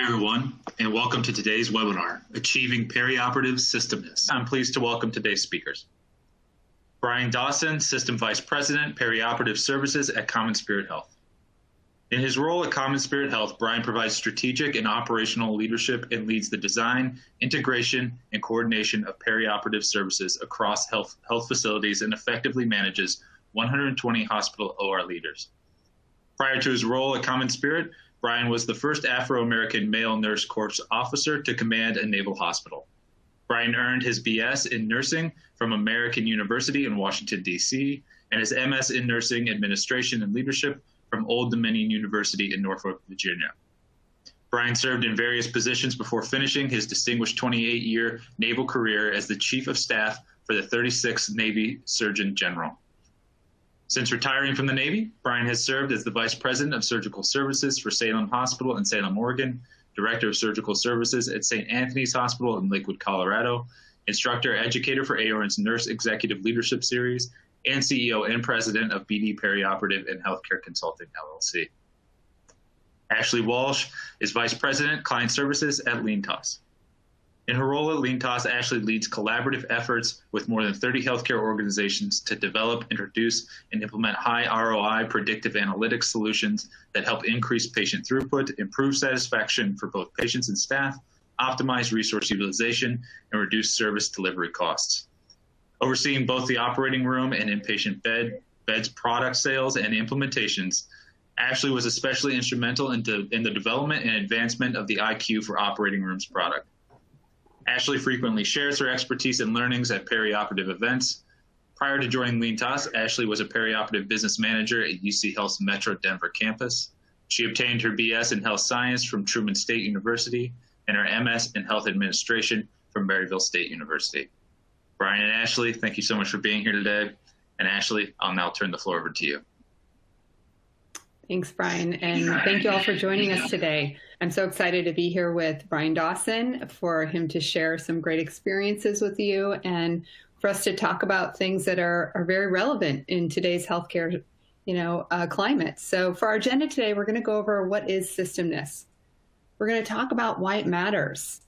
everyone, and welcome to today's webinar, Achieving Perioperative Systemness. I'm pleased to welcome today's speakers. Brian Dawson, System Vice President, Perioperative Services at CommonSpirit Health. In his role at CommonSpirit Health, Brian provides strategic and operational leadership and leads the design, integration, and coordination of perioperative services across health facilities and effectively manages 120 hospital OR leaders. Prior to his role at CommonSpirit, Brian was the first Afro-American male nurse corps officer to command a naval hospital. Brian earned his BS in nursing from American University in Washington, D.C., and his MS in nursing administration and leadership from Old Dominion University in Norfolk, Virginia. Brian served in various positions before finishing his distinguished 28-year naval career as the Chief of Staff for the 36th Navy Surgeon General. Since retiring from the Navy, Brian has served as the Vice President of Surgical Services for Salem Hospital in Salem, Oregon, Director of Surgical Services at St. Anthony's Hospital in Lakewood, Colorado, Instructor Educator for AORN's Nurse Executive Leadership Series, and CEO and President of BD Perioperative and Healthcare Consulting, LLC. Ashley Walsh is Vice President, Client Services at LeanTaaS. In her role at LeanTaaS, Ashley leads collaborative efforts with more than 30 healthcare organizations to develop, introduce, and implement high ROI predictive analytics solutions that help increase patient throughput, improve satisfaction for both patients and staff, optimize resource utilization, and reduce service delivery costs. Overseeing both the operating room and inpatient beds product sales and implementations, Ashley was especially instrumental in the development and advancement of the iQueue for operating rooms product. Ashley frequently shares her expertise and learnings at perioperative events. Prior to joining LeanTaaS, Ashley was a perioperative business manager at UC Health's Metro Denver campus. She obtained her BS in health science from Truman State University and her MS in health administration from Maryville State University. Brian and Ashley, thank you so much for being here today. And Ashley, I'll now turn the floor over to you. Thanks, Brian, and thank you all for joining us today. I'm so excited to be here with Brian Dawson for him to share some great experiences with you and for us to talk about things that are very relevant in today's healthcare, climate. So for our agenda today, we're going to go over what is systemness. We're going to talk about why it matters,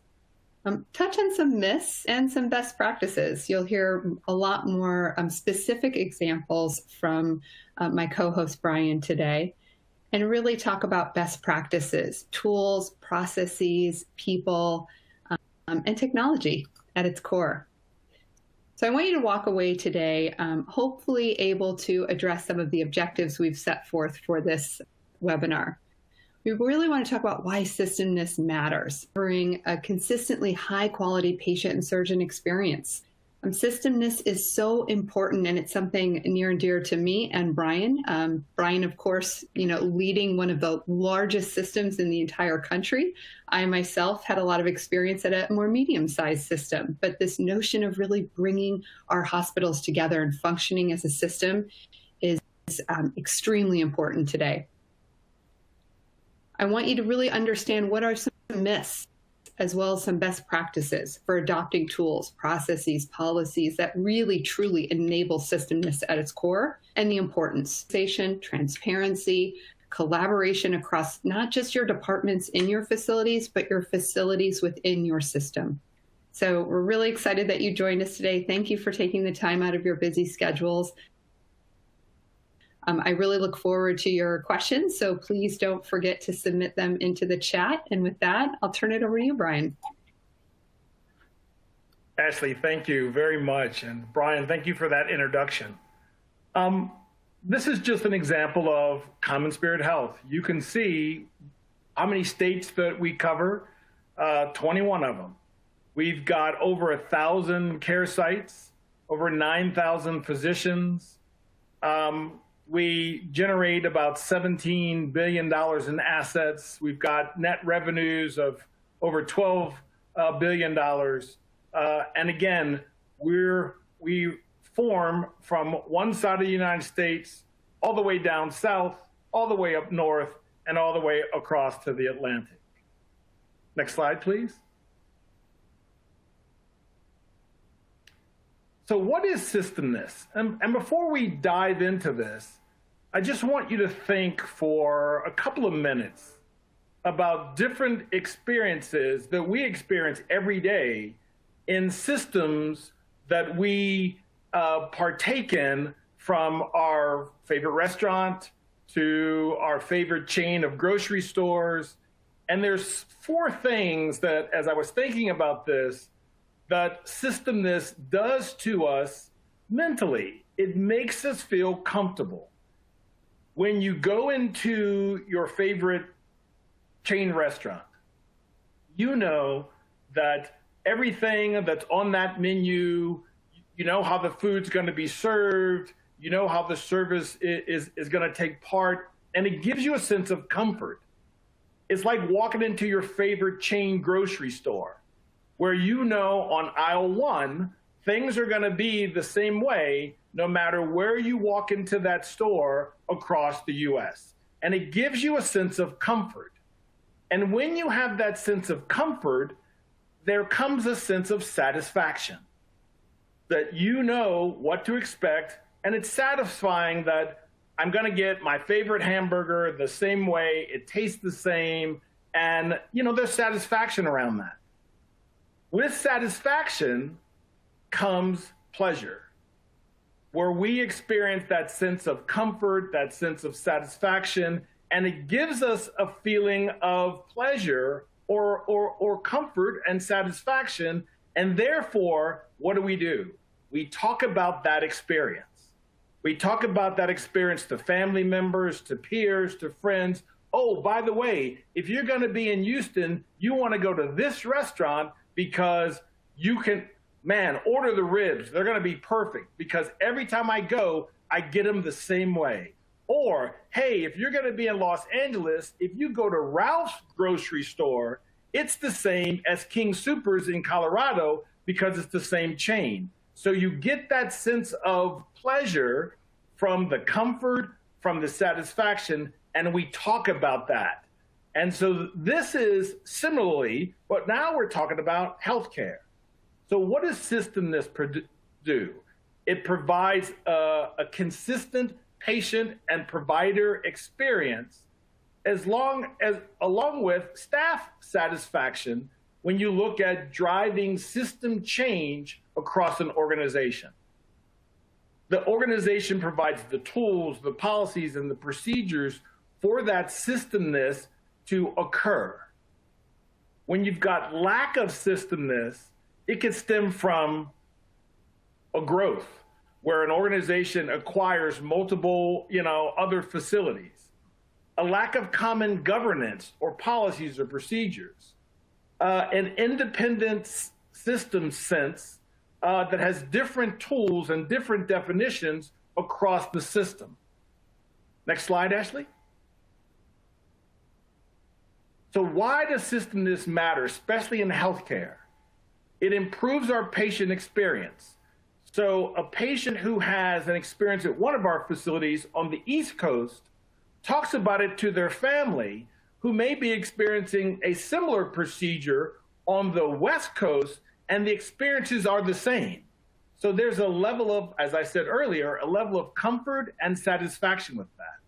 touch on some myths and some best practices. You'll hear a lot more specific examples from my co-host Brian today, and really talk about best practices, tools, processes, people, and technology at its core. So I want you to walk away today, hopefully able to address some of the objectives we've set forth for this webinar. We really want to talk about why systemness matters, bring a consistently high quality patient and surgeon experience. Systemness is so important, and it's something near and dear to me and Brian. Brian, of course, leading one of the largest systems in the entire country. I myself had a lot of experience at a more medium-sized system, but this notion of really bringing our hospitals together and functioning as a system is extremely important today. I want you to really understand what are some myths, as well as some best practices for adopting tools, processes, policies that really truly enable systemness at its core, and the importance. Transparency, collaboration across not just your departments in your facilities, but your facilities within your system. So we're really excited that you joined us today. Thank you for taking the time out of your busy schedules. I really look forward to your questions, so please don't forget to submit them into the chat. And with that, I'll turn it over to you, Brian. Ashley, thank you very much. And Brian, thank you for that introduction. This is just an example of CommonSpirit Health. You can see how many states that we cover, 21 of them. We've got over 1,000 care sites, over 9,000 physicians. We generate about $17 billion in assets. We've got net revenues of over $12 billion. And again, we form from one side of the United States all the way down south, all the way up north, and all the way across to the Atlantic. Next slide, please. So what is systemness? And before we dive into this, I just want you to think for a couple of minutes about different experiences that we experience every day in systems that we partake in, from our favorite restaurant to our favorite chain of grocery stores. And there's four things that, as I was thinking about this, that systemness does to us mentally. It makes us feel comfortable. When you go into your favorite chain restaurant, you know that everything that's on that menu, you know how the food's going to be served, you know how the service is going to take part, and it gives you a sense of comfort. It's like walking into your favorite chain grocery store, where you know on aisle 1, things are going to be the same way no matter where you walk into that store across the U.S. And it gives you a sense of comfort. And when you have that sense of comfort, there comes a sense of satisfaction, that you know what to expect, and it's satisfying that I'm going to get my favorite hamburger the same way, it tastes the same, and there's satisfaction around that. With satisfaction comes pleasure, where we experience that sense of comfort, that sense of satisfaction, and it gives us a feeling of pleasure or comfort and satisfaction. And therefore, what do? We talk about that experience. We talk about that experience to family members, to peers, to friends. Oh, by the way, if you're going to be in Houston, you want to go to this restaurant because you can, order the ribs. They're going to be perfect because every time I go, I get them the same way. Or, hey, if you're going to be in Los Angeles, if you go to Ralph's grocery store, it's the same as King Soopers in Colorado because it's the same chain. So you get that sense of pleasure from the comfort, from the satisfaction, and we talk about that. And so this is similarly, but now we're talking about healthcare. So what does systemness do? It provides a consistent patient and provider experience along with staff satisfaction when you look at driving system change across an organization. The organization provides the tools, the policies, and the procedures for that systemness to occur. When you've got lack of systemness, it can stem from a growth where an organization acquires multiple, other facilities, a lack of common governance or policies or procedures, an independent system sense that has different tools and different definitions across the system. Next slide, Ashley. So why does systemness matter, especially in healthcare? It improves our patient experience. So a patient who has an experience at one of our facilities on the East Coast talks about it to their family who may be experiencing a similar procedure on the West Coast, and the experiences are the same. So there's a level of, as I said earlier, a level of comfort and satisfaction with that.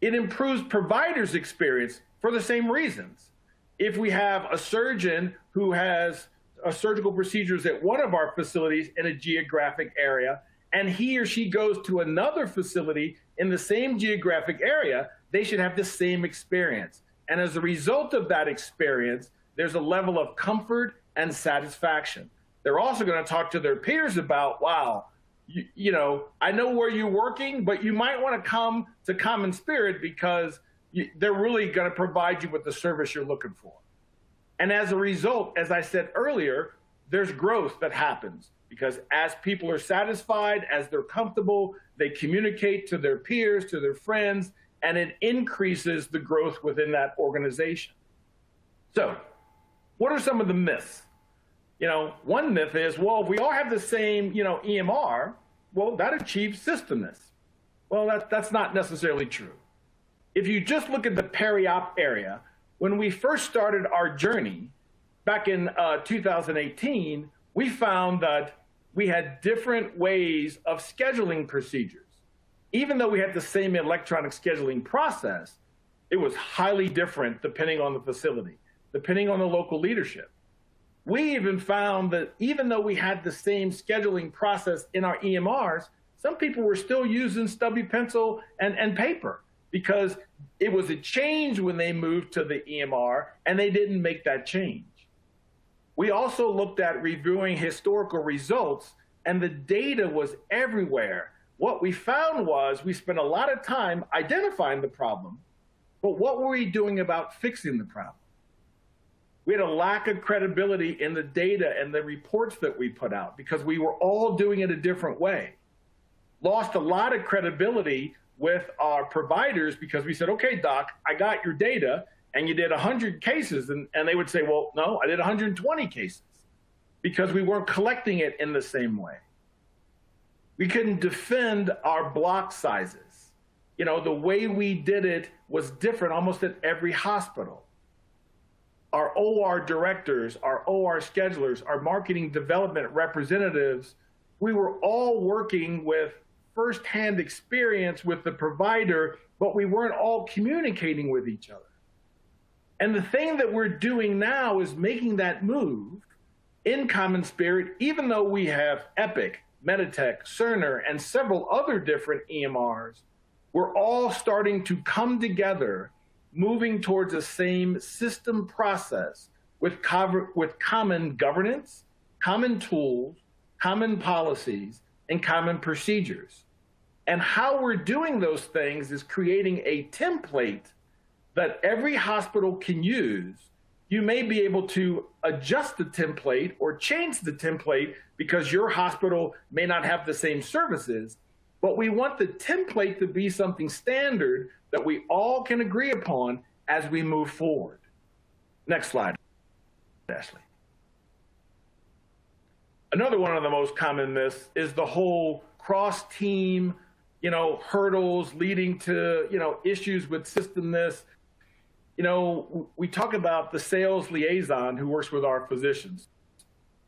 It improves providers' experience for the same reasons. If we have a surgeon who has surgical procedures at one of our facilities in a geographic area, and he or she goes to another facility in the same geographic area, they should have the same experience. And as a result of that experience, there's a level of comfort and satisfaction. They're also going to talk to their peers about, wow, I know where you're working, but you might want to come to CommonSpirit because they're really going to provide you with the service you're looking for. And as a result, as I said earlier, there's growth that happens because as people are satisfied, as they're comfortable, they communicate to their peers, to their friends, and it increases the growth within that organization. So what are some of the myths? One myth is, well, if we all have the same, EMR, well, that achieves systemness. Well, that's not necessarily true. If you just look at the peri-op area, when we first started our journey back in 2018, we found that we had different ways of scheduling procedures. Even though we had the same electronic scheduling process, It was highly different depending on the facility, depending on the local leadership. We even found that even though we had the same scheduling process in our EMRs, some people were still using stubby pencil and paper because it was a change when they moved to the EMR and they didn't make that change. We also looked at reviewing historical results, and the data was everywhere. What we found was we spent a lot of time identifying the problem, but what were we doing about fixing the problem? We had a lack of credibility in the data and the reports that we put out because we were all doing it a different way. Lost a lot of credibility with our providers because we said, okay, doc, I got your data and you did 100 cases. And they would say, well, no, I did 120 cases because we weren't collecting it in the same way. We couldn't defend our block sizes. You know, the way we did it was different almost at every hospital. Our OR directors, our OR schedulers, our marketing development representatives, we were all working with firsthand experience with the provider, but we weren't all communicating with each other. And the thing that we're doing now is making that move in CommonSpirit, even though we have Epic, Meditech, Cerner, and several other different EMRs, we're all starting to come together, moving towards the same system process with common governance, common tools, common policies, and common procedures. And how we're doing those things is creating a template that every hospital can use. You may be able to adjust the template or change the template because your hospital may not have the same services, but we want the template to be something standard that we all can agree upon as we move forward. Next slide, Ashley. Another one of the most common myths is the whole cross-team, hurdles leading to, issues with systemness. We talk about the sales liaison who works with our physicians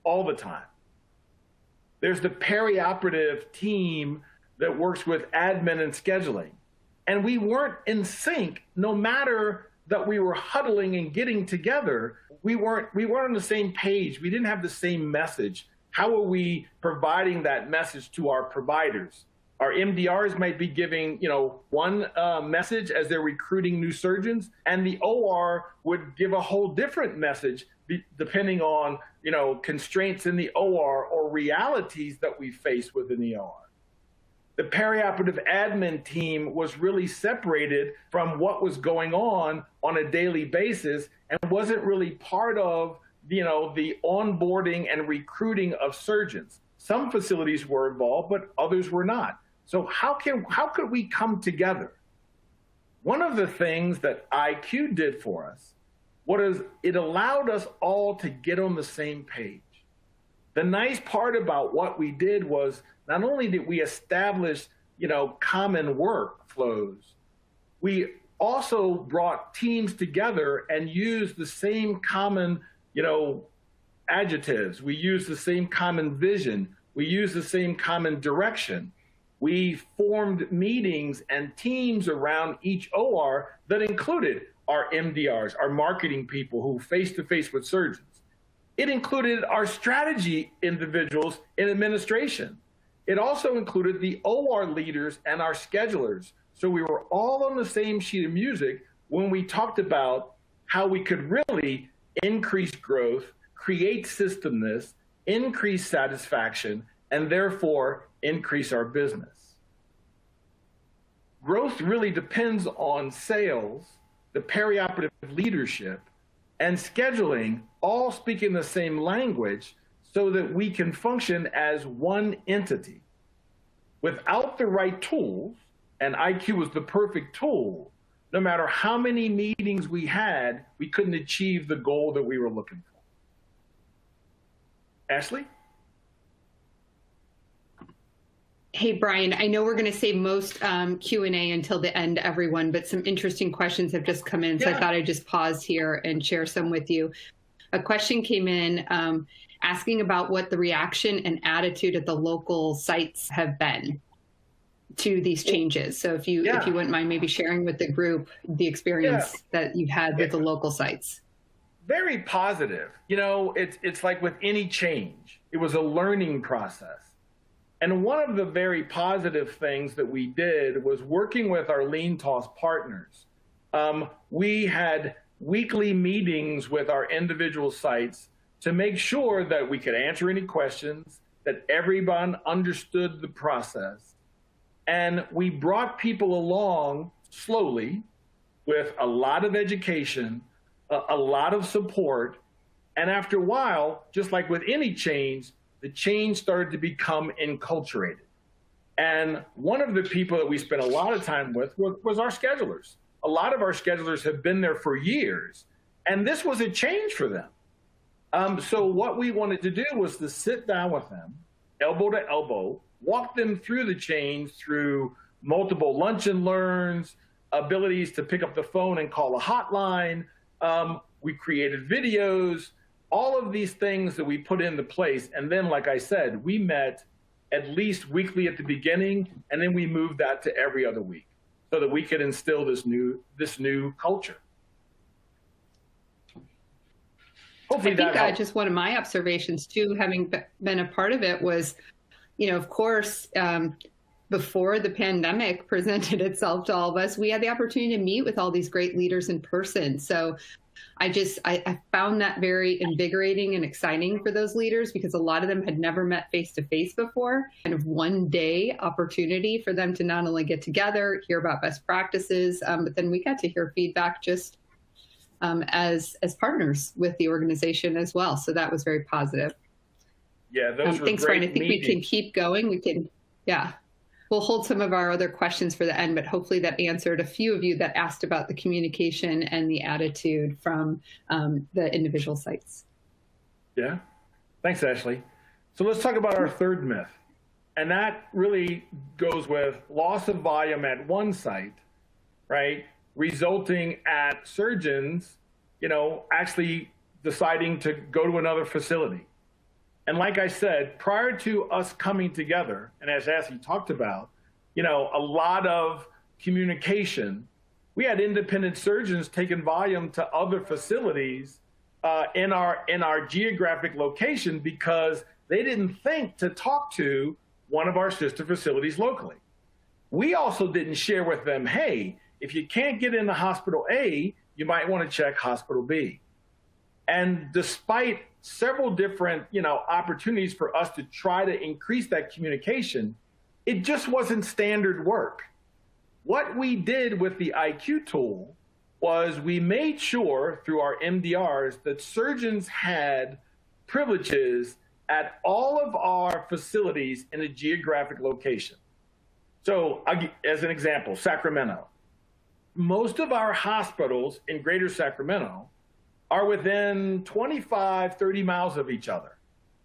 all the time. There's the perioperative team that works with admin and scheduling. And we weren't in sync, no matter that we were huddling and getting together. We weren't on the same page. We didn't have the same message. How are we providing that message to our providers? Our MDRs might be giving, one message as they're recruiting new surgeons, and the OR would give a whole different message depending on, constraints in the OR or realities that we face within the OR. The perioperative admin team was really separated from what was going on a daily basis and wasn't really part of, the onboarding and recruiting of surgeons. Some facilities were involved, but others were not. So how could we come together? One of the things that iQueue did for us was it allowed us all to get on the same page. The nice part about what we did was not only did we establish, common workflows, we also brought teams together and used the same common, adjectives. We used the same common vision. We used the same common direction. We formed meetings and teams around each OR that included our MDRs, our marketing people who face-to-face with surgeons. It included our strategy individuals in administration. It also included the OR leaders and our schedulers. So we were all on the same sheet of music when we talked about how we could really increase growth, create systemness, increase satisfaction, and therefore increase our business. Growth really depends on sales, the perioperative leadership, and scheduling all speaking the same language so that we can function as one entity. Without the right tools, and iQueue was the perfect tool, no matter how many meetings we had, we couldn't achieve the goal that we were looking for. Ashley? Hey, Brian, I know we're going to save most Q&A until the end, everyone, but some interesting questions have just come in, so I thought I'd just pause here and share some with you. A question came in asking about what the reaction and attitude at the local sites have been to these changes. So if you wouldn't mind maybe sharing with the group the experience that you've had with the local sites. Very positive. You know, it's like with any change, it was a learning process. And one of the very positive things that we did was working with our LeanTaaS partners. We had weekly meetings with our individual sites to make sure that we could answer any questions, that everyone understood the process. And we brought people along slowly with a lot of education, a lot of support. And after a while, just like with any change, the change started to become enculturated. And one of the people that we spent a lot of time with was our schedulers. A lot of our schedulers have been there for years, and this was a change for them. So what we wanted to do was to sit down with them, elbow to elbow, walk them through the change through multiple lunch and learns, abilities to pick up the phone and call a hotline. We created videos, all of these things that we put into place. And then, like I said, we met at least weekly at the beginning, and then we moved that to every other week so that we could instill this new culture. Hopefully I think just one of my observations too, having been a part of it, was, you know, of course, before the pandemic presented itself to all of us, we had the opportunity to meet with all these great leaders in person. So I found that very invigorating and exciting for those leaders, because a lot of them had never met face to face before. Kind of one day opportunity for them to not only get together, hear about best practices, but then we got to hear feedback just as partners with the organization as well. So that was very positive. Yeah, those were thanks, great Brian. I think meetings. we can keep going. We'll hold some of our other questions for the end, but hopefully that answered a few of you that asked about the communication and the attitude from the individual sites. Yeah, thanks, Ashley. So let's talk about our third myth. And that really goes with loss of volume at one site, right? Resulting at surgeons, you know, actually deciding to go to another facility. And like I said, prior to us coming together, and as Ashley talked about, you know, a lot of communication, we had independent surgeons taking volume to other facilities in our geographic location because they didn't think to talk to one of our sister facilities locally. We also didn't share with them, hey, if you can't get into hospital A, you might want to check hospital B. And despite several different, you know, opportunities for us to try to increase that communication, it just wasn't standard work. What we did with the iQueue tool was we made sure through our MDRs that surgeons had privileges at all of our facilities in a geographic location. So as an example, Sacramento. Most of our hospitals in greater Sacramento are within 25, 30 miles of each other.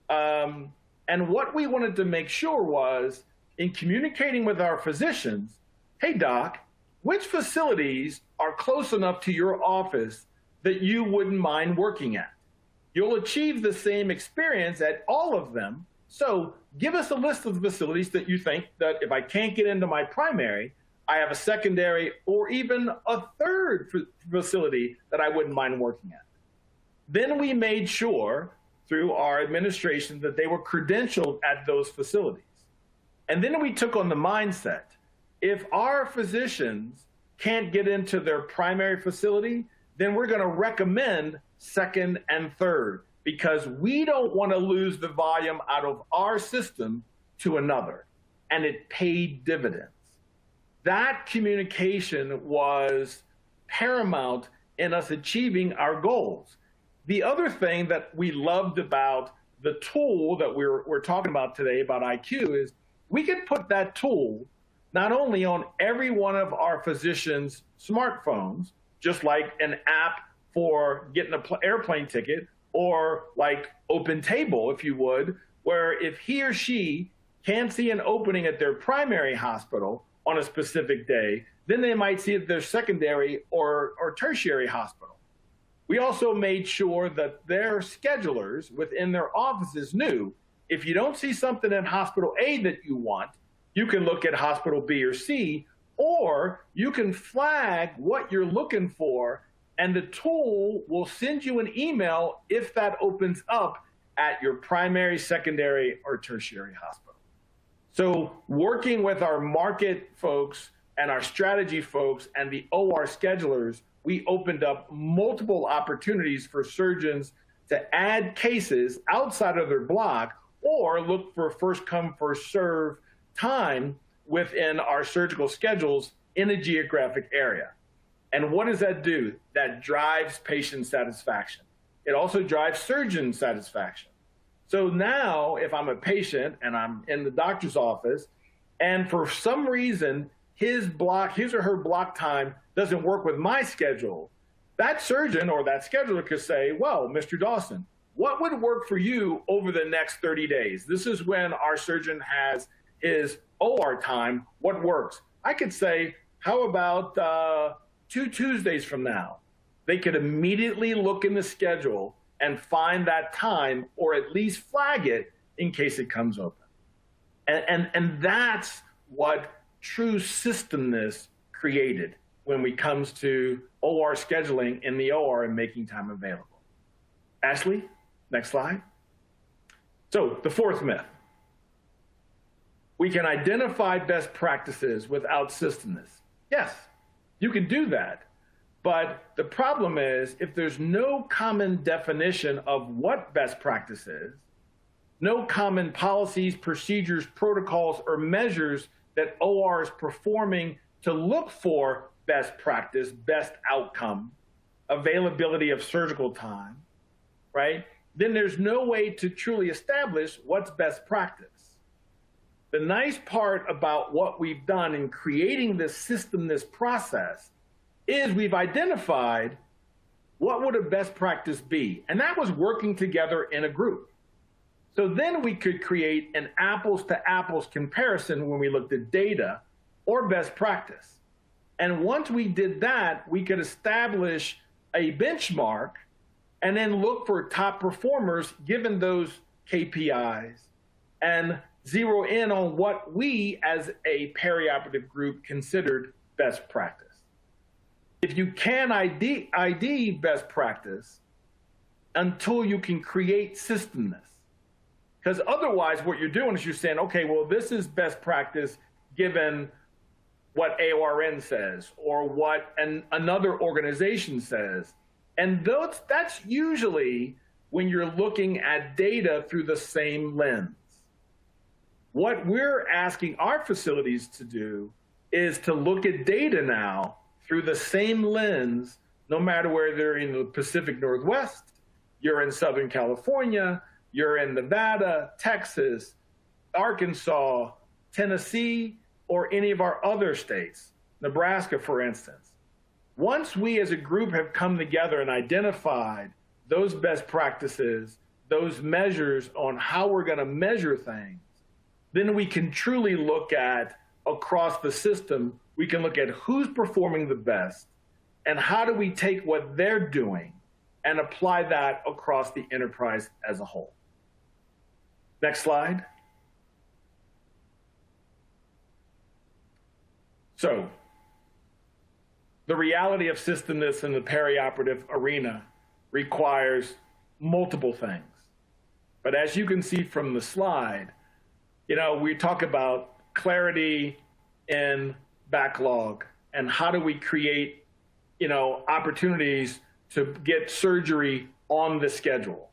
And what we wanted to make sure was, in communicating with our physicians, hey, doc, which facilities are close enough to your office that you wouldn't mind working at? You'll achieve the same experience at all of them. So give us a list of the facilities that you think that if I can't get into my primary, I have a secondary or even a third facility that I wouldn't mind working at. Then we made sure through our administration that they were credentialed at those facilities. And then we took on the mindset, if our physicians can't get into their primary facility, then we're going to recommend second and third, because we don't want to lose the volume out of our system to another. And it paid dividends. That communication was paramount in us achieving our goals. The other thing that we loved about the tool that we're talking about today, about iQueue, is we could put that tool not only on every one of our physicians' smartphones, just like an app for getting an airplane ticket, or like Open Table, if you would, where if he or she can't see an opening at their primary hospital on a specific day, then they might see it at their secondary or tertiary hospital. We also made sure that their schedulers within their offices knew, if you don't see something in hospital A that you want, You can look at hospital B or C, or you can flag what you're looking for, and the tool will send you an email if that opens up at your primary, secondary, or tertiary hospital. So working with our market folks and our strategy folks and the OR schedulers, we opened up multiple opportunities for surgeons to add cases outside of their block or look for first come, first serve time within our surgical schedules in a geographic area. And what does that do? That drives patient satisfaction. It also drives surgeon satisfaction. So now if I'm a patient and I'm in the doctor's office and for some reason his or her block time doesn't work with my schedule, that surgeon or that scheduler could say, well, Mr. Dawson, what would work for you over the next 30 days? This is when our surgeon has his OR time. What works? I could say, how about 2 Tuesdays from now? They could immediately look in the schedule and find that time, or at least flag it in case it comes open. And that's what true systemness created when it comes to OR scheduling in the OR and making time available. Ashley, next slide. So the fourth myth. We can identify best practices without systemness. Yes, you can do that. But the problem is, if there's no common definition of what best practice is, no common policies, procedures, protocols, or measures that OR is performing to look for best practice, best outcome, availability of surgical time, right? Then there's no way to truly establish what's best practice. The nice part about what we've done in creating this systemness process is we've identified what would a best practice be, and that was working together in a group. So then we could create an apples to apples comparison when we looked at data or best practice. And once we did that, we could establish a benchmark and then look for top performers given those KPIs and zero in on what we as a perioperative group considered best practice. If you can ID best practice until you can create systemness. Because otherwise what you're doing is you're saying, okay, well, this is best practice given what AORN says or what another organization says. And that's usually when you're looking at data through the same lens. What we're asking our facilities to do is to look at data now through the same lens, no matter where they're in the Pacific Northwest, you're in Southern California, you're in Nevada, Texas, Arkansas, Tennessee, or any of our other states, Nebraska, for instance. Once we as a group have come together and identified those best practices, those measures on how we're going to measure things, then we can truly look at across the system, we can look at who's performing the best and how do we take what they're doing and apply that across the enterprise as a whole. Next slide. So, the reality of systemness in the perioperative arena requires multiple things. But as you can see from the slide, we talk about clarity in backlog and how do we create, opportunities to get surgery on the schedule.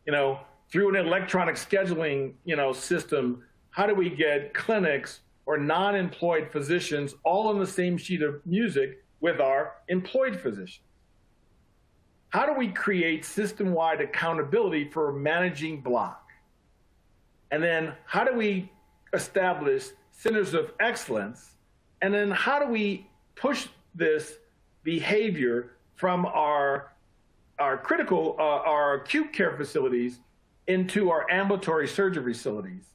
Through an electronic scheduling, system, how do we get clinics or non-employed physicians all on the same sheet of music with our employed physicians? How do we create system-wide accountability for managing block? And then how do we establish centers of excellence? And then how do we push this behavior from our critical, our acute care facilities into our ambulatory surgery facilities?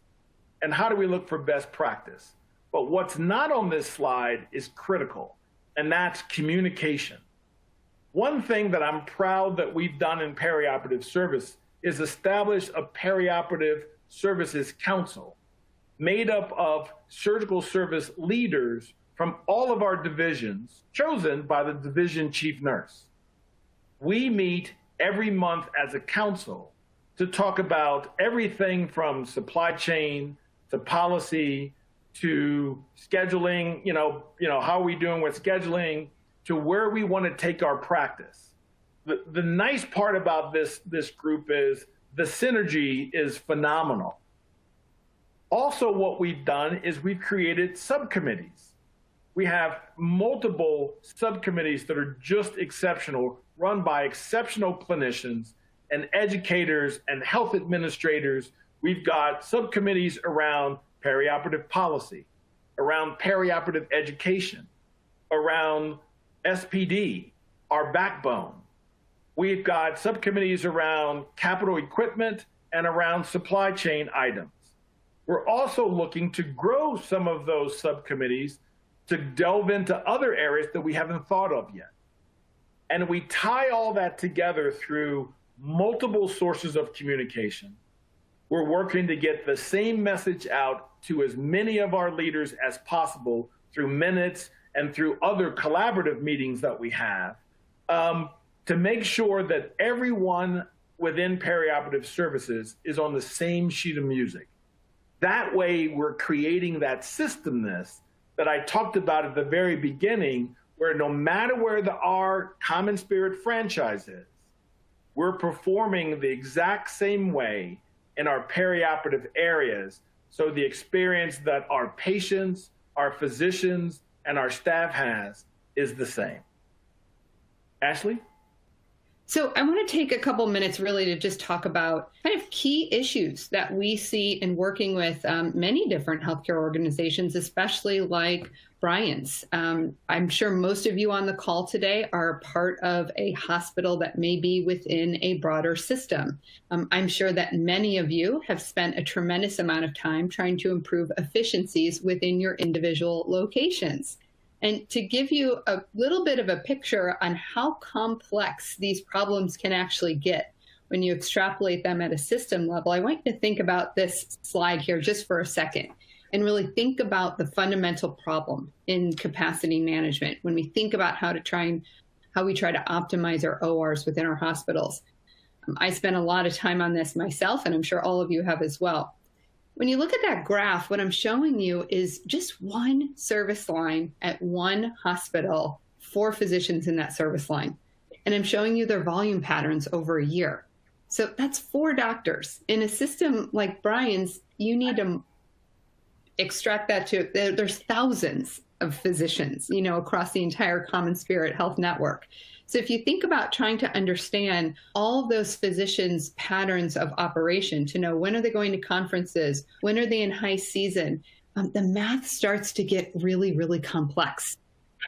And how do we look for best practice? But what's not on this slide is critical, and that's communication. One thing that I'm proud that we've done in perioperative service is establish a perioperative services council. made up of surgical service leaders from all of our divisions, chosen by the division chief nurse. We meet every month as a council to talk about everything from supply chain to policy to scheduling, how are we doing with scheduling, to where we want to take our practice. The nice part about this group is the synergy is phenomenal. Also, what we've done is we've created subcommittees. We have multiple subcommittees that are just exceptional, run by exceptional clinicians and educators and health administrators. We've got subcommittees around perioperative policy, around perioperative education, around SPD, our backbone. We've got subcommittees around capital equipment and around supply chain items. We're also looking to grow some of those subcommittees to delve into other areas that we haven't thought of yet. And we tie all that together through multiple sources of communication. We're working to get the same message out to as many of our leaders as possible through minutes and through other collaborative meetings that we have, to make sure that everyone within perioperative services is on the same sheet of music. That way, we're creating that systemness that I talked about at the very beginning, where no matter where our CommonSpirit franchise is, we're performing the exact same way in our perioperative areas, so the experience that our patients, our physicians, and our staff has is the same. Ashley? So I want to take a couple minutes really to just talk about kind of key issues that we see in working with many different healthcare organizations, especially like Brian's. I'm sure most of you on the call today are part of a hospital that may be within a broader system. I'm sure that many of you have spent a tremendous amount of time trying to improve efficiencies within your individual locations. And to give you a little bit of a picture on how complex these problems can actually get when you extrapolate them at a system level, I want you to think about this slide here just for a second and really think about the fundamental problem in capacity management when we think about how we try to optimize our ORs within our hospitals. I spent a lot of time on this myself, and I'm sure all of you have as well. When you look at that graph, what I'm showing you is just one service line at one hospital, 4 physicians in that service line. And I'm showing you their volume patterns over a year. So that's 4 doctors. In a system like Brian's, you need to extract that to, there's thousands of physicians, across the entire CommonSpirit Health Network. So if you think about trying to understand all of those physicians' patterns of operation, to know when are they going to conferences, when are they in high season, the math starts to get really, really complex.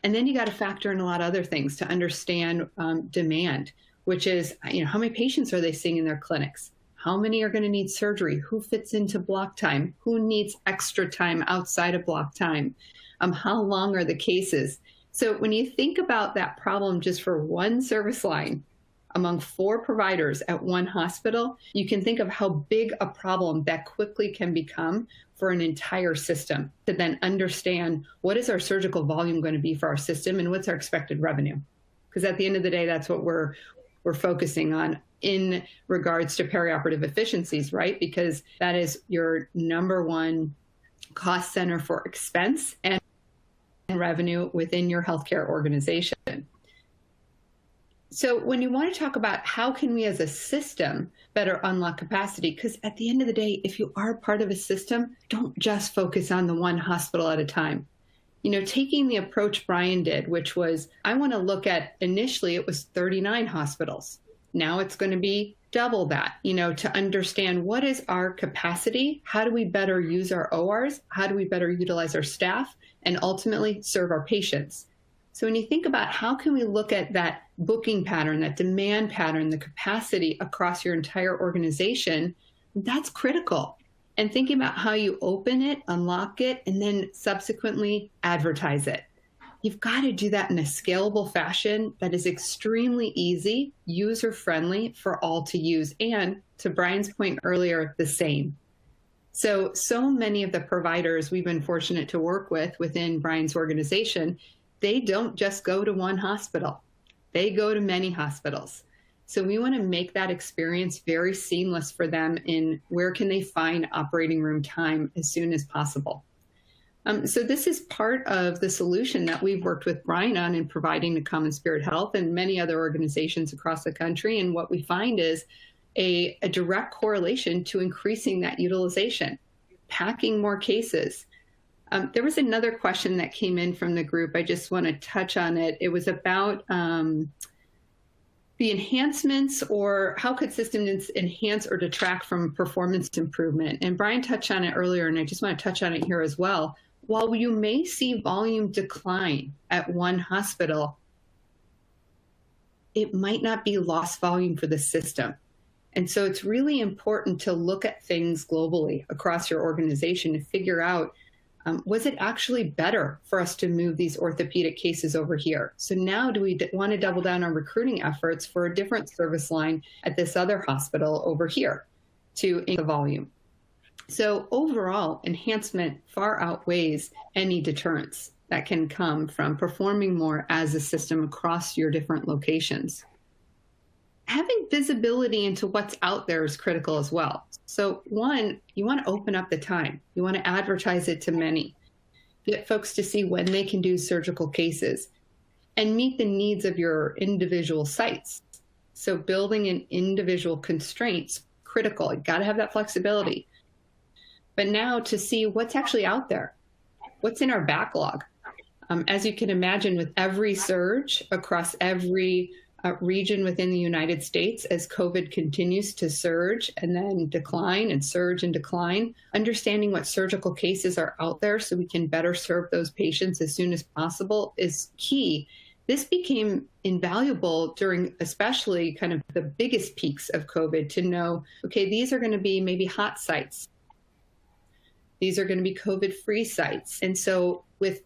And then you got to factor in a lot of other things to understand demand, which is, how many patients are they seeing in their clinics? How many are going to need surgery? Who fits into block time? Who needs extra time outside of block time? How long are the cases? So when you think about that problem just for one service line among 4 providers at one hospital, you can think of how big a problem that quickly can become for an entire system to then understand what is our surgical volume going to be for our system and what's our expected revenue. Because at the end of the day, that's what we're focusing on in regards to perioperative efficiencies, right? Because that is your number one cost center for expense and revenue within your healthcare organization. So when you want to talk about how can we as a system better unlock capacity, because at the end of the day, if you are part of a system, don't just focus on the one hospital at a time. Taking the approach Brian did, which was, I want to look at, initially it was 39 hospitals. Now it's going to be double that, to understand what is our capacity, how do we better use our ORs, how do we better utilize our staff, and ultimately serve our patients. So when you think about how can we look at that booking pattern, that demand pattern, the capacity across your entire organization, that's critical. And thinking about how you open it, unlock it, and then subsequently advertise it. You've got to do that in a scalable fashion that is extremely easy, user-friendly for all to use, and to Brian's point earlier, the same. So many of the providers we've been fortunate to work with within Brian's organization, they don't just go to one hospital. They go to many hospitals. So we want to make that experience very seamless for them in where can they find operating room time as soon as possible. So this is part of the solution that we've worked with Brian on in providing to CommonSpirit Health and many other organizations across the country. And what we find is a direct correlation to increasing that utilization, packing more cases. There was another question that came in from the group. I just want to touch on it. It was about the enhancements, or how could Systemness enhance or detract from performance improvement? And Brian touched on it earlier, and I just want to touch on it here as well. While you may see volume decline at one hospital, it might not be lost volume for the system. And so it's really important to look at things globally across your organization to figure out, was it actually better for us to move these orthopedic cases over here? So now do we want to double down on recruiting efforts for a different service line at this other hospital over here to increase the volume? So overall, enhancement far outweighs any deterrence that can come from performing more as a system across your different locations. Having visibility into what's out there is critical as well. So one, you want to open up the time. You want to advertise it to many. Get folks to see when they can do surgical cases and meet the needs of your individual sites. So building in individual constraints, critical. You got to have that flexibility. But now to see what's actually out there, what's in our backlog. As you can imagine, with every surge across every region within the United States, as COVID continues to surge and then decline and surge and decline, understanding what surgical cases are out there so we can better serve those patients as soon as possible is key. This became invaluable during especially kind of the biggest peaks of COVID to know, okay, these are going to be maybe hot sites. These are going to be COVID-free sites. And so with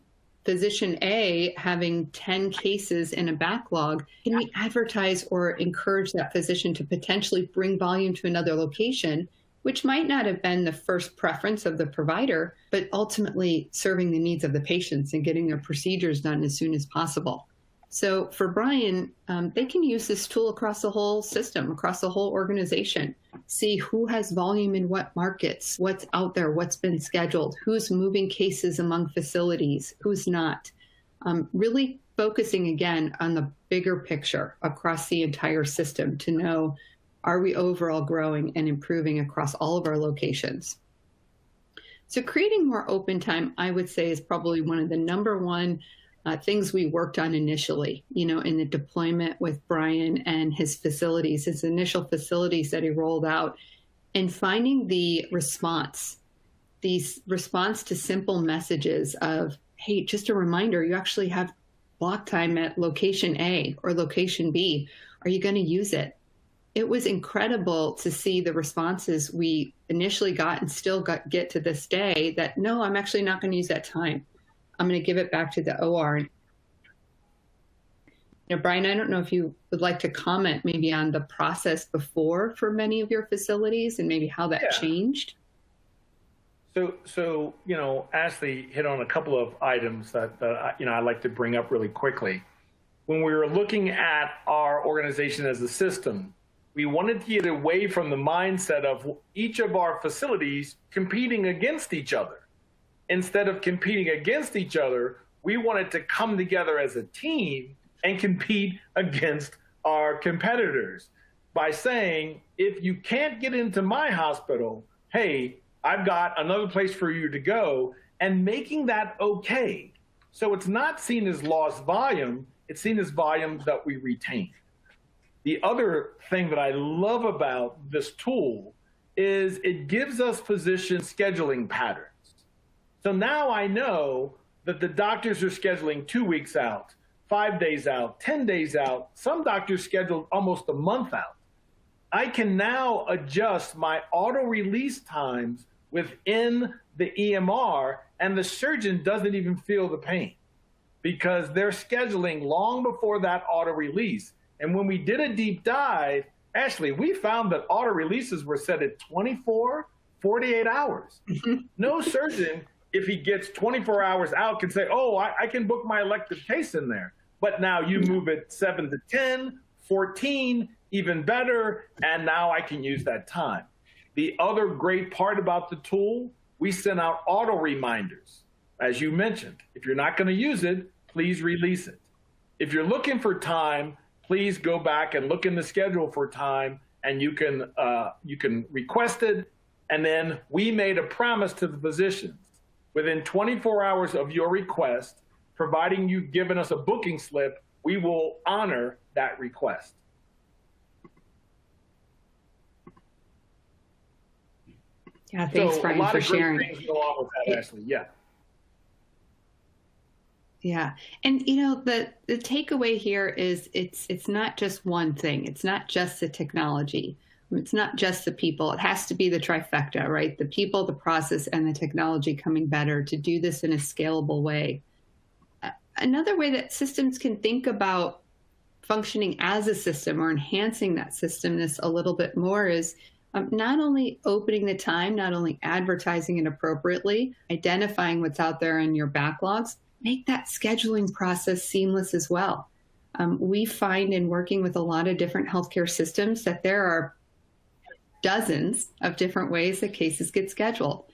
physician A having 10 cases in a backlog, can we advertise or encourage that physician to potentially bring volume to another location, which might not have been the first preference of the provider, but ultimately serving the needs of the patients and getting their procedures done as soon as possible. So for Brian, they can use this tool across the whole system, across the whole organization, see who has volume in what markets, what's out there, what's been scheduled, who's moving cases among facilities, who's not. Really focusing again on the bigger picture across the entire system to know, are we overall growing and improving across all of our locations? So creating more open time, I would say, is probably one of the number one things we worked on initially, in the deployment with Brian and his facilities, his initial facilities that he rolled out, and finding the response to simple messages of, hey, just a reminder, you actually have block time at location A or location B. Are you going to use it? It was incredible to see the responses we initially got and still get to this day that, no, I'm actually not going to use that time. I'm going to give it back to the OR. Brian, I don't know if you would like to comment maybe on the process before for many of your facilities and maybe how that changed. So Ashley hit on a couple of items that I'd like to bring up really quickly. When we were looking at our organization as a system, we wanted to get away from the mindset of each of our facilities competing against each other. Instead of competing against each other, we wanted to come together as a team and compete against our competitors by saying, if you can't get into my hospital, hey, I've got another place for you to go, and making that okay. So it's not seen as lost volume, it's seen as volume that we retain. The other thing that I love about this tool is it gives us physician scheduling patterns. So now I know that the doctors are scheduling 2 weeks out, 5 days out, 10 days out. Some doctors schedule almost a month out. I can now adjust my auto release times within the EMR, and the surgeon doesn't even feel the pain because they're scheduling long before that auto release. And when we did a deep dive, Ashley, we found that auto releases were set at 24, 48 hours. No surgeon, if he gets 24 hours out, can say, oh, I can book my elective case in there. But now you move it 7 to 10, 14, even better, and now I can use that time. The other great part about the tool, we send out auto reminders. As you mentioned, if you're not going to use it, please release it. If you're looking for time, please go back and look in the schedule for time, and you can request it. And then we made a promise to the physicians within 24 hours of your request, providing you've given us a booking slip, we will honor that request. Yeah, thanks, Brian, for sharing. Things go on with that, Ashley. Yeah. Yeah. And, you know, the takeaway here is it's not just one thing. It's not just the technology. It's not just the people. It has to be the trifecta, right? The people, the process, and the technology coming better to do this in a scalable way. Another way that systems can think about functioning as a system or enhancing that systemness a little bit more is not only opening the time, not only advertising it appropriately, identifying what's out there in your backlogs, make that scheduling process seamless as well. We find in working with a lot of different healthcare systems that there are dozens of different ways that cases get scheduled.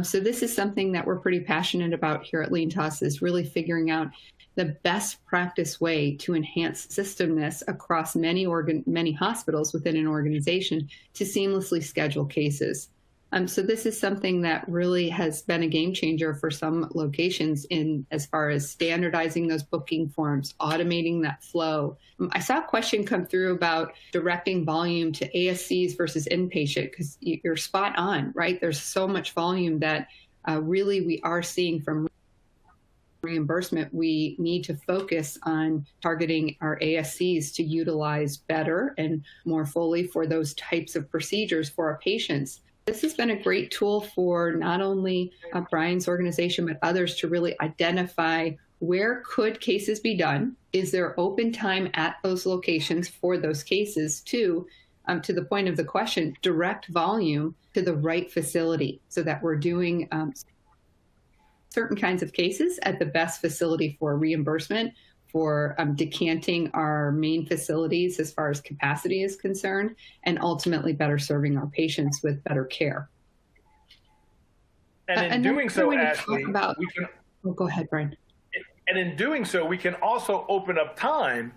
So this is something that we're pretty passionate about here at LeanTaaS, is really figuring out the best practice way to enhance systemness across many hospitals within an organization to seamlessly schedule cases. So this is something that really has been a game changer for some locations in as far as standardizing those booking forms, automating that flow. I saw a question come through about directing volume to ASCs versus inpatient, because you're spot on, right? There's so much volume that really we are seeing from reimbursement. We need to focus on targeting our ASCs to utilize better and more fully for those types of procedures for our patients. This has been a great tool for not only Brian's organization, but others to really identify where could cases be done. Is there open time at those locations for those cases? To the point of the question, direct volume to the right facility so that we're doing certain kinds of cases at the best facility for reimbursement, for decanting our main facilities as far as capacity is concerned, and ultimately better serving our patients with better care. And in doing so, Ashley, go ahead, Brian. And in doing so, we can also open up time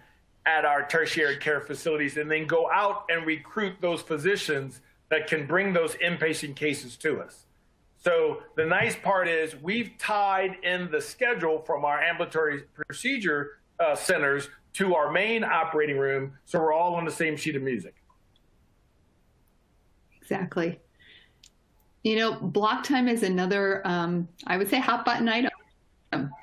at our tertiary care facilities and then go out and recruit those physicians that can bring those inpatient cases to us. So the nice part is we've tied in the schedule from our ambulatory procedure centers to our main operating room, so we're all on the same sheet of music. Exactly. You know, block time is another, I would say, hot button item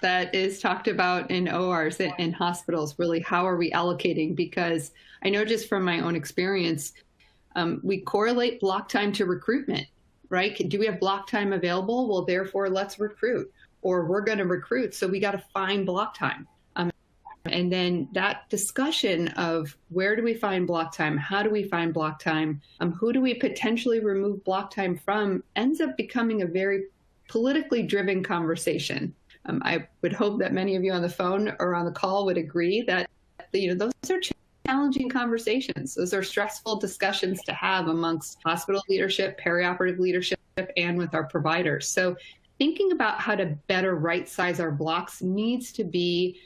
that is talked about in ORs and hospitals. Really, how are we allocating? Because I know just from my own experience, we correlate block time to recruitment, right? Do we have block time available? Well, therefore, let's recruit. Or we're going to recruit, so we got to find block time. And then that discussion of where do we find block time? How do we find block time? Who do we potentially remove block time from ends up becoming a very politically driven conversation. I would hope that many of you on the phone or on the call would agree that, you know, those are challenging conversations. Those are stressful discussions to have amongst hospital leadership, perioperative leadership, and with our providers. So thinking about how to better right-size our blocks needs to be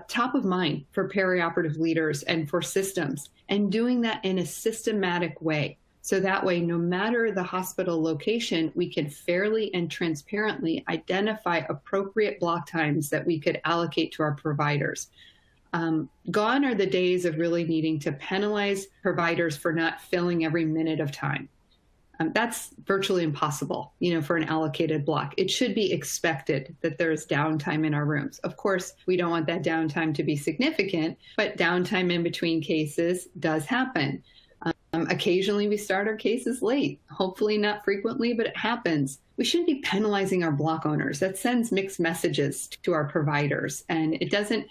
top of mind for perioperative leaders and for systems, and doing that in a systematic way. So that way, no matter the hospital location, we can fairly and transparently identify appropriate block times that we could allocate to our providers. Gone are the days of really needing to penalize providers for not filling every minute of time. That's virtually impossible, you know, for an allocated block. It should be expected that there's downtime in our rooms. Of course, we don't want that downtime to be significant, but downtime in between cases does happen. Occasionally we start our cases late, hopefully not frequently, but it happens. We shouldn't be penalizing our block owners. That sends mixed messages to our providers, and it doesn't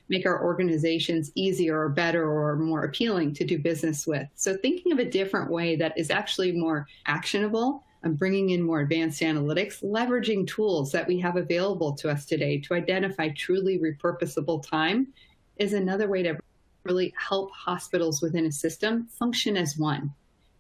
make our organizations easier or better or more appealing to do business with. So thinking of a different way that is actually more actionable bringing in more advanced analytics, leveraging tools that we have available to us today to identify truly repurposable time is another way to really help hospitals within a system function as one.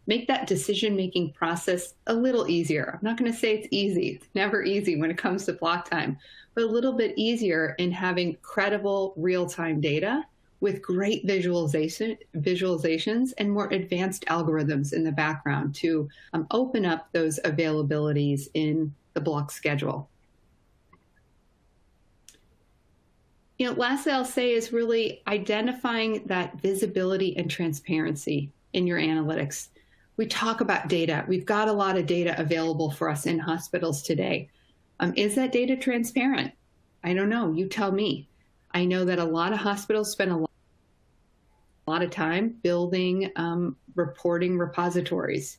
Make that decision-making process a little easier. I'm not going to say it's easy. It's never easy when it comes to block time, but a little bit easier in having credible real-time data with great visualizations and more advanced algorithms in the background to open up those availabilities in the block schedule. Lastly, I'll say is really identifying that visibility and transparency in your analytics. We talk about data. We've got a lot of data available for us in hospitals today. Is that data transparent? I don't know. You tell me. I know that a lot of hospitals spend a lot of time building reporting repositories,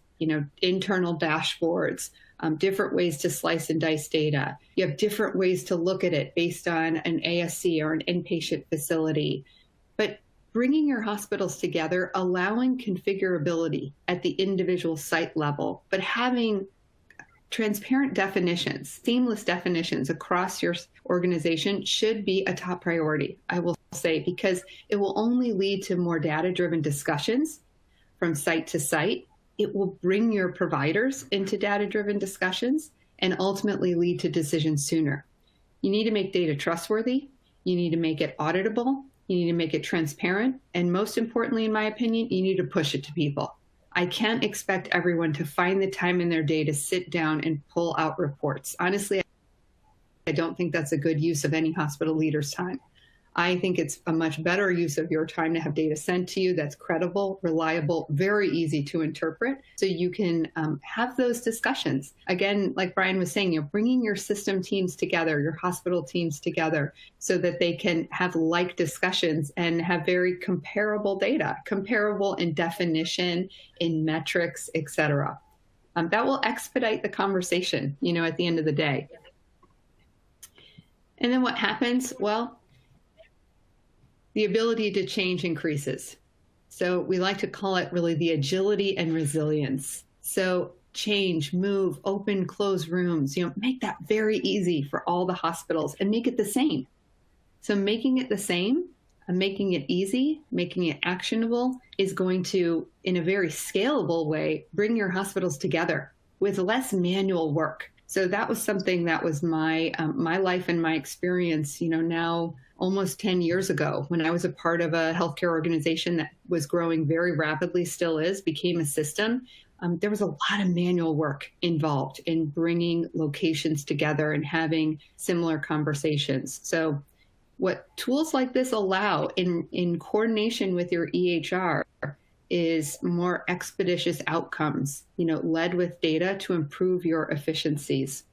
internal dashboards, different ways to slice and dice data. You have different ways to look at it based on an ASC or an inpatient facility. But bringing your hospitals together, allowing configurability at the individual site level, but having transparent definitions, seamless definitions across your organization should be a top priority, I will say, because it will only lead to more data-driven discussions from site to site. It will bring your providers into data-driven discussions and ultimately lead to decisions sooner. You need to make data trustworthy. You need to make it auditable. You need to make it transparent. And most importantly, in my opinion, you need to push it to people. I can't expect everyone to find the time in their day to sit down and pull out reports. Honestly, I don't think that's a good use of any hospital leader's time. I think it's a much better use of your time to have data sent to you that's credible, reliable, very easy to interpret, so you can have those discussions. Again, like Brian was saying, bringing your system teams together, your hospital teams together, so that they can have like discussions and have very comparable data, comparable in definition, in metrics, et cetera. That will expedite the conversation, at the end of the day. And then what happens? Well, the ability to change increases. So we like to call it really the agility and resilience. So change, move, open, close rooms, make that very easy for all the hospitals and make it the same. So making it the same and making it easy, making it actionable is going to, in a very scalable way, bring your hospitals together with less manual work. So that was something that was my life and my experience, now almost 10 years ago, when I was a part of a healthcare organization that was growing very rapidly, still is, became a system. There was a lot of manual work involved in bringing locations together and having similar conversations. So what tools like this allow in coordination with your EHR is more expeditious outcomes, led with data to improve your efficiencies.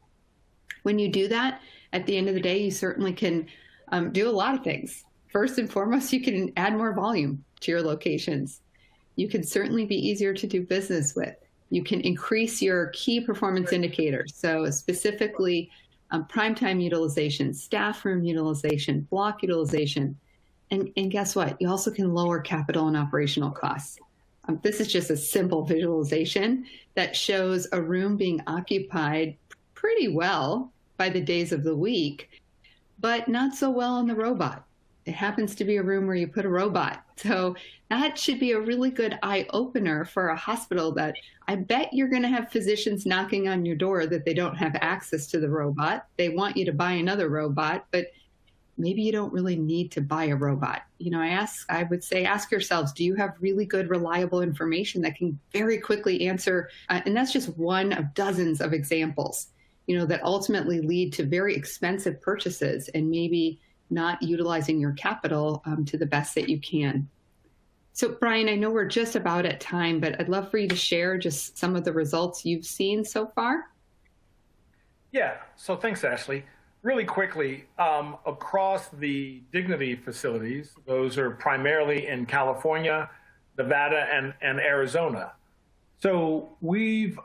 When you do that, at the end of the day, you certainly can do a lot of things. First and foremost, you can add more volume to your locations. You can certainly be easier to do business with. You can increase your key performance indicators. So specifically, prime time utilization, staff room utilization, block utilization. And guess what? You also can lower capital and operational costs. This is just a simple visualization that shows a room being occupied pretty well by the days of the week, but not so well on the robot. It happens to be a room where you put a robot. So that should be a really good eye opener for a hospital that I bet you're going to have physicians knocking on your door that they don't have access to the robot. They want you to buy another robot, but maybe you don't really need to buy a robot. I would say, ask yourselves, do you have really good, reliable information that can very quickly answer? And that's just one of dozens of examples, that ultimately lead to very expensive purchases and maybe not utilizing your capital to the best that you can. So Brian, I know we're just about at time, but I'd love for you to share just some of the results you've seen so far. Yeah, so thanks, Ashley. Really quickly, across the Dignity facilities, those are primarily in California, Nevada, and Arizona. So we've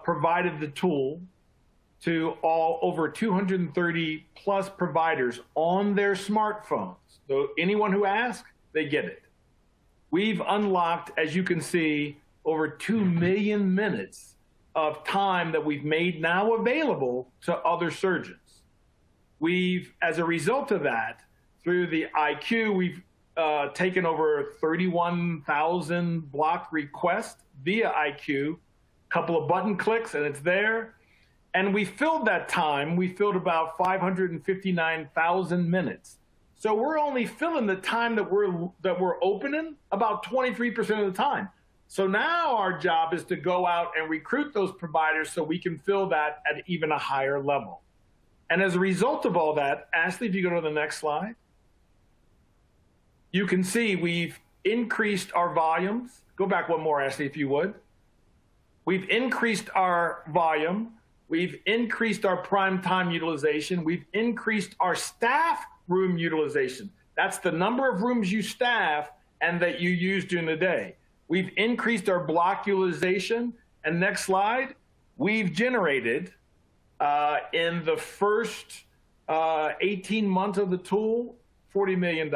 provided the tool to over 230 plus providers on their smartphones. So anyone who asks, they get it. We've unlocked, as you can see, over 2 million minutes of time that we've made now available to other surgeons. As a result of that, through the iQueue, we've taken over 31,000 block requests via iQueue, couple of button clicks and it's there. And we filled that time. We filled about 559,000 minutes. So we're only filling the time that we're opening about 23% of the time. So now our job is to go out and recruit those providers so we can fill that at even a higher level. And as a result of all that, Ashley, if you go to the next slide, you can see we've increased our volumes. Go back one more, Ashley, if you would. We've increased our volume. We've increased our prime time utilization. We've increased our staff room utilization. That's the number of rooms you staff and that you use during the day. We've increased our block utilization. And next slide, we've generated in the first 18 months of the tool, $40 million.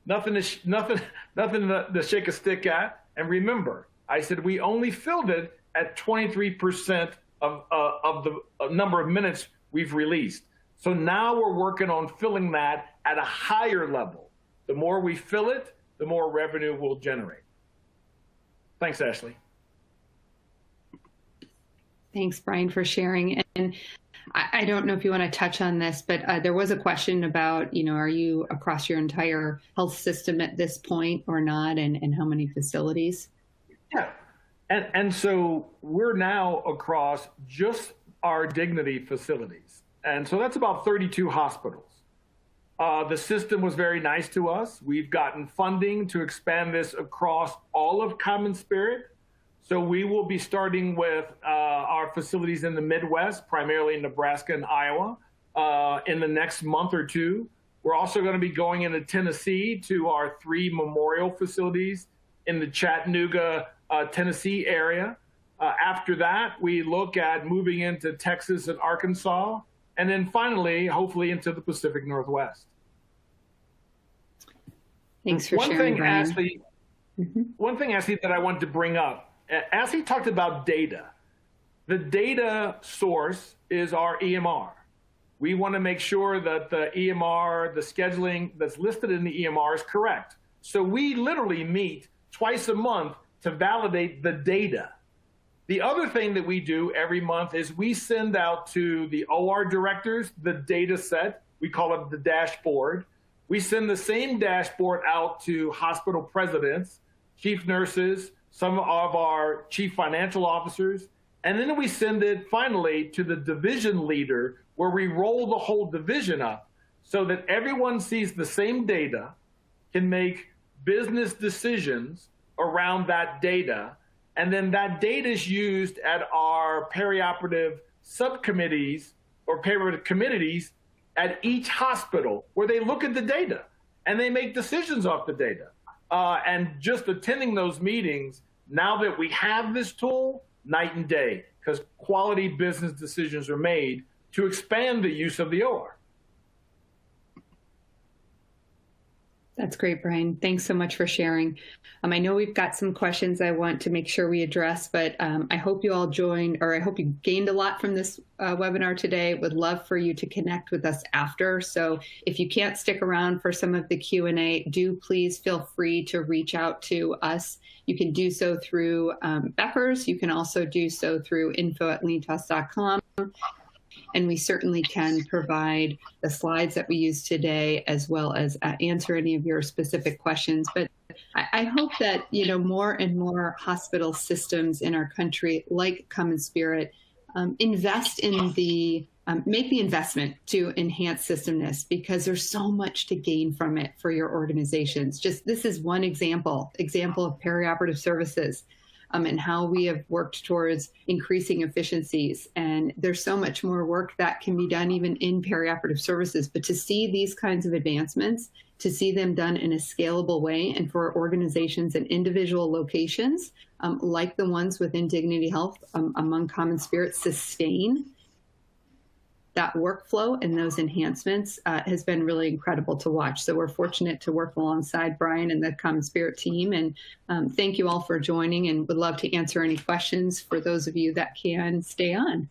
Nothing to shake a stick at. And remember, I said we only filled it at 23% of the number of minutes we've released. So now we're working on filling that at a higher level. The more we fill it, the more revenue we'll generate. Thanks, Ashley. Thanks, Brian, for sharing. And I don't know if you want to touch on this, but there was a question about, are you across your entire health system at this point or not, and how many facilities? Yeah. And so we're now across just our Dignity facilities. And so that's about 32 hospitals. The system was very nice to us. We've gotten funding to expand this across all of CommonSpirit. So we will be starting with our facilities in the Midwest, primarily in Nebraska and Iowa, in the next month or two. We're also going to be going into Tennessee to our 3 memorial facilities in the Chattanooga, Tennessee area. After that, we look at moving into Texas and Arkansas, and then finally, hopefully, into the Pacific Northwest. Thanks for sharing, Brian. One thing, Ashley, that I wanted to bring up. Ashley talked about data. The data source is our EMR. We want to make sure that the EMR, the scheduling that's listed in the EMR is correct. So we literally meet twice a month to validate the data. The other thing that we do every month is we send out to the OR directors the data set. We call it the dashboard. We send the same dashboard out to hospital presidents, chief nurses, some of our chief financial officers, and then we send it finally to the division leader, where we roll the whole division up so that everyone sees the same data, can make business decisions around that data, and then that data is used at our perioperative subcommittees or perioperative committees at each hospital, where they look at the data and they make decisions off the data. And just attending those meetings, now that we have this tool, night and day, because quality business decisions are made to expand the use of the OR. That's great, Brian. Thanks so much for sharing. I know we've got some questions I want to make sure we address, but I hope you all joined, or I hope you gained a lot from this webinar today. Would love for you to connect with us after. So if you can't stick around for some of the Q&A, do please feel free to reach out to us. You can do so through Beckers. You can also do so through info@LeanTaaS.com. And we certainly can provide the slides that we use today, as well as answer any of your specific questions. But I hope that, more and more hospital systems in our country, like CommonSpirit, invest in make the investment to enhance systemness, because there's so much to gain from it for your organizations. This is one example of perioperative services. And how we have worked towards increasing efficiencies. And there's so much more work that can be done even in perioperative services. But to see these kinds of advancements, to see them done in a scalable way, and for organizations and individual locations, like the ones within Dignity Health, among CommonSpirit, sustain that workflow and those enhancements has been really incredible to watch. So we're fortunate to work alongside Brian and the CommonSpirit team. And thank you all for joining, and would love to answer any questions for those of you that can stay on.